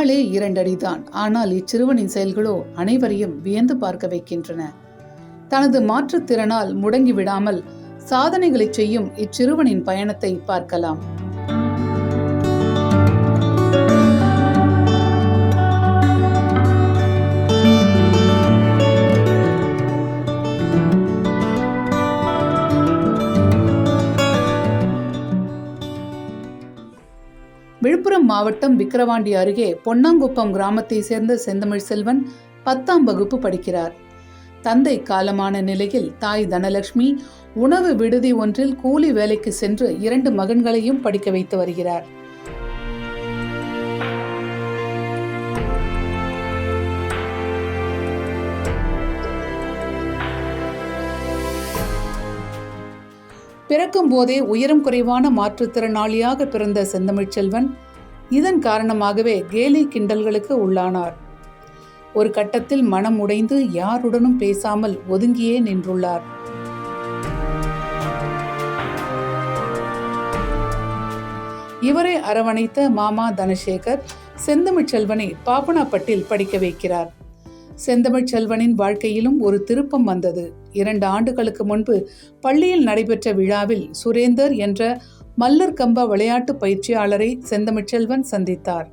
ஆளே 2 அடிதான். ஆனால் இச்சிறுவனின் செயல்களோ அனைவரையும் வியந்து பார்க்க வைக்கின்றன. தனது மாற்றுத்திறனால் முடங்கி விடாமல் சாதனைகளை செய்யும் இச்சிறுவனின் பயணத்தை பார்க்கலாம். விழுப்புரம் மாவட்டம் விக்கிரவாண்டி அருகே பொன்னாங்குப்பம் கிராமத்தை சேர்ந்த செந்தமிழ் செல்வன் 10ஆம் வகுப்பு படிக்கிறார். தந்தை காலமான நிலையில் தாய் தனலட்சுமி உணவு விடுதி ஒன்றில் கூலி வேலைக்கு சென்று 2 மகன்களையும் படிக்க வைத்து வருகிறார். பிறக்கும் போதே உயரம் குறைவான மாற்றுத்திறனாளியாக பிறந்த செந்தமிழ் செல்வன் இதன் காரணமாகவே கேலி கிண்டல்களுக்கு உள்ளானார். ஒரு கட்டத்தில் மனம் உடைந்து யாருடனும் பேசாமல் ஒதுங்கியே நின்றுள்ளார். இவரை அரவணைத்த மாமா தனசேகர் செந்தமிழ் செல்வனை பாபனாப்பட்டில் படிக்க வைக்கிறார். செந்தமிழ் செல்வனின் வாழ்க்கையிலும் ஒரு திருப்பம் வந்தது. 2 ஆண்டுகளுக்கு முன்பு பள்ளியில் நடைபெற்ற விழாவில் சுரேந்தர் என்ற மல்லர் கம்ப விளையாட்டு பயிற்சியாளரை செந்தமிழ் செல்வன் சந்தித்தார்.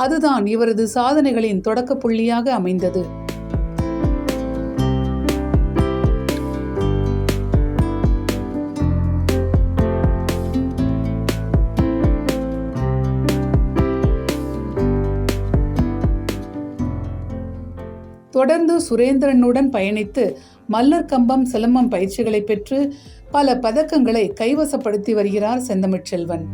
அதுதான் இவரது சாதனைகளின் தொடக்க புள்ளியாக அமைந்தது. தொடர்ந்து சுரேந்திரனுடன் பயணித்து மல்லர் கம்பம் சிலம்பம் பயிற்சிகளை பெற்று பல பதக்கங்களை கைவசப்படுத்தி வருகிறார் செந்தமிழ் செல்வன்.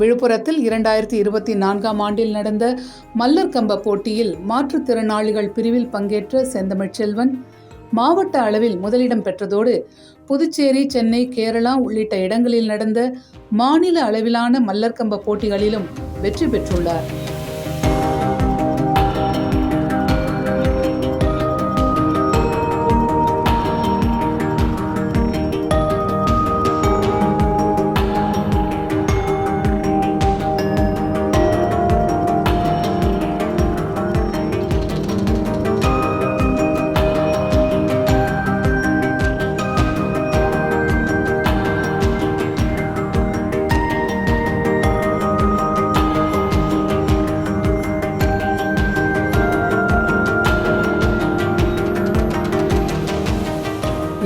விழுப்புரத்தில் 2024ஆம் ஆண்டில் நடந்த மல்லர் கம்ப போட்டியில் மாற்றுத்திறனாளிகள் பிரிவில் பங்கேற்ற செந்தமிழ் செல்வன் மாவட்ட அளவில் முதலிடம் பெற்றதோடு புதுச்சேரி, சென்னை, கேரளா உள்ளிட்ட இடங்களில் நடந்த மாநில அளவிலான மல்லர் கம்ப போட்டிகளிலும் வெற்றி பெற்றுள்ளார்.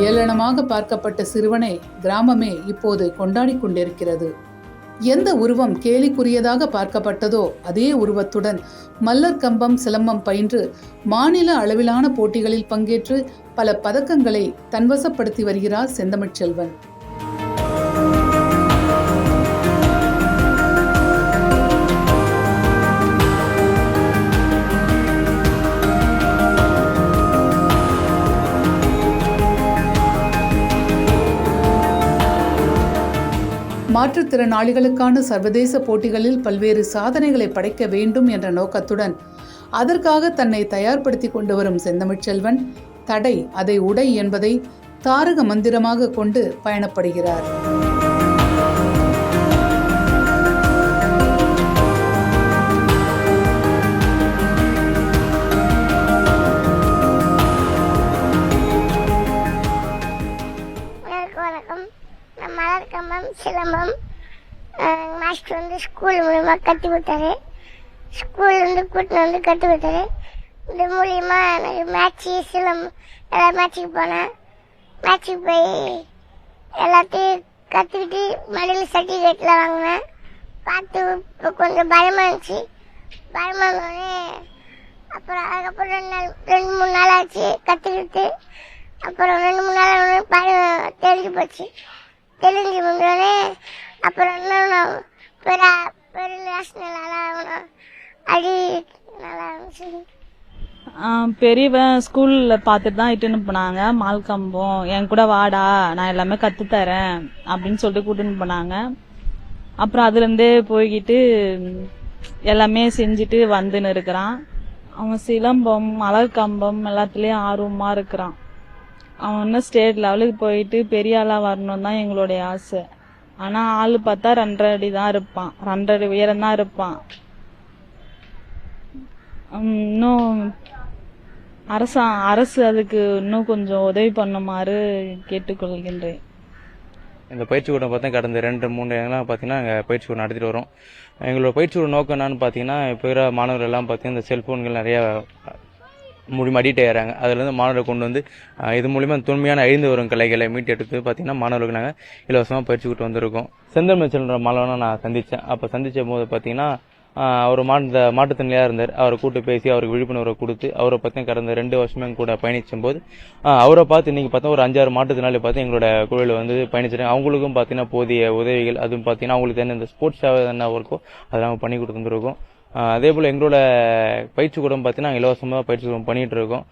ஏளனமாக பார்க்கப்பட்ட சிறுவனை கிராமமே இப்போது கொண்டாடி கொண்டிருக்கிறது. எந்த உருவம் கேலிக்குரியதாக பார்க்கப்பட்டதோ அதே உருவத்துடன் மல்லர் கம்பம் சிலம்பம் பயின்று மாநில அளவிலான போட்டிகளில் பங்கேற்று பல பதக்கங்களை தன்வசப்படுத்தி வருகிறார் செந்தமிழ் செல்வன். மாற்றுத்திறனாளிகளுக்கான சர்வதேச போட்டிகளில் பல்வேறு சாதனைகளை படைக்க வேண்டும் என்ற நோக்கத்துடன் அதற்காக தன்னை தயார்படுத்தி கொண்டு வரும் செந்தமிழ் செல்வன் தடை அதை உடை என்பதை தாரக மந்திரமாக கொண்டு பயணப்படுகிறார். மலர் கம்பம் சிலம்பம் மாஸ்டர் வந்து ஸ்கூல் மூலிமா கற்றுக் கொடுத்தாரு. ஸ்கூல்லேருந்து கூட்டின்னு வந்து கற்றுக் கொடுத்தாரு. இது மூலிமா எனக்கு மேட்ச்சு சிலம்பம் எல்லா மேட்சுக்கு போனேன். மேட்சுக்கு போய் எல்லாத்தையும் கற்றுக்கிட்டு மெடல் சர்டிஃபிகேட்லாம் வாங்கினேன். பார்த்து இப்போ கொஞ்சம் பயமாக இருந்துச்சு. பயமாக இருந்தோடனே அப்புறம் அதுக்கப்புறம் 2-3 நாள் ஆச்சு கற்றுக்கிட்டு. அப்புறம் 2-3 நாள் பயம் தெரிஞ்சு போச்சு. தெரிஞ்சு முடிஞ்சோடனே அப்புறம் இன்னும் பெரிய நேஷனல் ஆகணும் அடி நல்லா இருந்துச்சு. பெரியவன் ஸ்கூல்ல பார்த்துட்டு தான் இட்டுன்னு போனாங்க. மால் கம்பம் என் கூட வாடா நான் எல்லாமே கற்றுத்தரேன் அப்படின்னு சொல்லிட்டு கூட்டின்னு போனாங்க. அப்புறம் அதுலேருந்தே போய்கிட்டு எல்லாமே செஞ்சுட்டு வந்துன்னு இருக்கிறான். அவன் சிலம்பம், மலர்கம்பம் எல்லாத்துலேயும் ஆர்வமாக இருக்கிறான். அவன் இன்னும் ஸ்டேட் லெவலுக்கு போயிட்டு பெரிய ஆளாக வரணும் தான் எங்களுடைய ஆசை. ஆனால் ஆள் பார்த்தா 2.5 அடி தான் இருப்பான், 2.5 அடி உயரம் தான் இருப்பான். இன்னும் அரசு அதுக்கு இன்னும் கொஞ்சம் உதவி பண்ணுமாறு கேட்டுக்கொள்கின்றேன். இந்த பயிற்சி கூடம் பார்த்தா கடந்த 2-3 இடங்கள்லாம் பார்த்தீங்கன்னா நாங்கள் பயிற்சி கூடம் நடத்திட்டு வரோம். எங்களோட பயிற்சி கூட நோக்கம் என்னன்னு பார்த்தீங்கன்னா, இப்போ இருக்கிற மாணவர்கள் எல்லாம் பார்த்தீங்கன்னா இந்த செல்ஃபோன்கள் நிறையா மூலியமாக அடிக்ட் ஆகிறாங்க. அதுலேருந்து மாணவர்களை கொண்டு வந்து இது மூலிமா தொன்மையான அழிந்து வரும் கலைகளை மீட்டெடுத்து பார்த்தீங்கன்னா மாணவர்களுக்கு நாங்கள் இலவசமாக பயிற்சி கூட்டு வந்திருக்கோம். செந்தமிழ்ச்செல்வன் மாணவனை நான் சந்தித்தேன். அப்போ சந்தித்த போது பார்த்தீங்கன்னா அவர் மாற்றுத்திறனியாக இருந்தார். அவரை கூட்டு பேசி அவருக்கு விழிப்புணர்வை கொடுத்து அவரை பற்றி கடந்த 2 வருஷமே கூட பயணிச்சும் போது அவரை பார்த்து இன்றைக்கி பார்த்தா ஒரு 5-6 மாற்றுத்திறனாளி பார்த்து எங்களோட குழுவில் வந்து பயணிச்சிருக்காங்க. அவங்களுக்கும் பார்த்தீங்கன்னா போதிய உதவிகள், அதுவும் பார்த்தீங்கன்னா அவங்களுக்கு என்ன ஸ்போர்ட்ஸ் என்ன ஒர்க்கோ அதை நாங்கள் பண்ணி கொடுத்துருக்கோம். அதே போல் எங்களோட பயிற்சி கூடம் பார்த்தீங்கன்னா இலவசமாக பயிற்சி கூடம் பண்ணிகிட்டு இருக்கோம்.